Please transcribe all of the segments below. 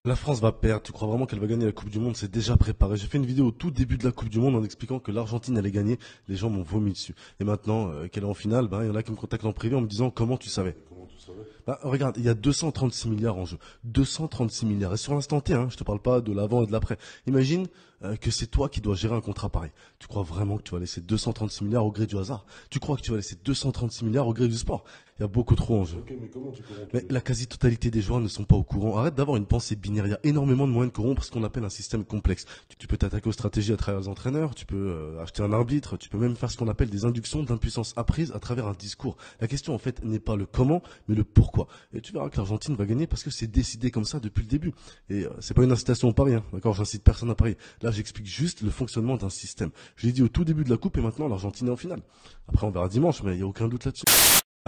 La France va perdre, tu crois vraiment qu'elle va gagner la Coupe du Monde? C'est déjà préparé. J'ai fait une vidéo au tout début de la Coupe du Monde en expliquant que l'Argentine allait gagner. Les gens m'ont vomi dessus. Et maintenant qu'elle est en finale, il y en a qui me contactent en privé en me disant comment tu savais. Comment tu savais? Regarde, il y a 236 milliards en jeu. 236 milliards. Et sur l'instant T, je te parle pas de l'avant et de l'après. Imagine que c'est toi qui dois gérer un contrat pareil. Tu crois vraiment que tu vas laisser 236 milliards au gré du hasard? Tu crois que tu vas laisser 236 milliards au gré du sport? Il y a beaucoup trop en jeu. Ok, mais comment tu corromps tous Mais les la gens? quasi-totalité des joueurs ne sont pas au courant. Arrête d'avoir une pensée binaire. Il y a énormément de moyens de corrompre ce qu'on appelle un système complexe. Tu peux t'attaquer aux stratégies à travers les entraîneurs, tu peux acheter un arbitre, tu peux même faire ce qu'on appelle des inductions d'impuissance apprise à travers un discours. La question en fait n'est pas le comment, mais le pourquoi. Et tu verras que l'Argentine va gagner parce que c'est décidé comme ça depuis le début. Et c'est pas une incitation au pari, d'accord? J'incite personne à parier. Là, j'explique juste le fonctionnement d'un système. Je l'ai dit au tout début de la coupe et maintenant l'Argentine est en finale. Après, on verra dimanche, mais il y a aucun doute là-dessus.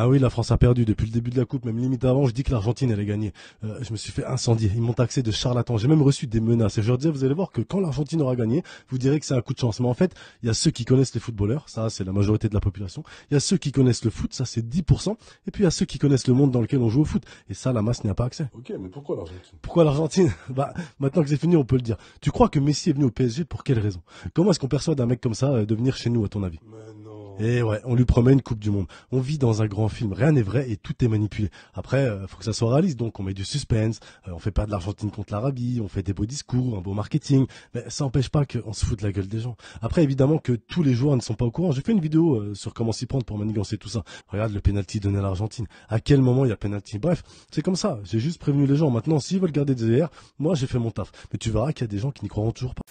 Ah oui, la France a perdu depuis le début de la coupe, même limite avant, je dis que l'Argentine allait gagner. Je me suis fait incendier, ils m'ont taxé de charlatan, j'ai même reçu des menaces. Et je leur disais, vous allez voir que quand l'Argentine aura gagné, vous direz que c'est un coup de chance. Mais en fait, il y a ceux qui connaissent les footballeurs, ça c'est la majorité de la population. Il y a ceux qui connaissent le foot, ça c'est 10%. Et puis il y a ceux qui connaissent le monde dans lequel on joue au foot. Et ça, la masse n'y a pas accès. Ok, mais pourquoi l'Argentine? Pourquoi l'Argentine? Maintenant que c'est fini, on peut le dire. Tu crois que Messi est venu au PSG pour quelle raison? Comment est-ce qu'on perçoit un mec comme ça de venir chez nous, à ton avis? Mais non. Et ouais, on lui promet une Coupe du Monde. On vit dans un grand film, rien n'est vrai et tout est manipulé. Après, faut que ça soit réaliste, donc on met du suspense, on fait pas de l'Argentine contre l'Arabie, on fait des beaux discours, un beau marketing, mais ça n'empêche pas qu'on se fout de la gueule des gens. Après, évidemment que tous les joueurs ne sont pas au courant. J'ai fait une vidéo sur comment s'y prendre pour manigancer tout ça. Regarde le penalty donné à l'Argentine. À quel moment il y a penalty? Bref, c'est comme ça. J'ai juste prévenu les gens. Maintenant, s'ils veulent garder des airs, moi j'ai fait mon taf. Mais tu verras qu'il y a des gens qui n'y croiront toujours pas.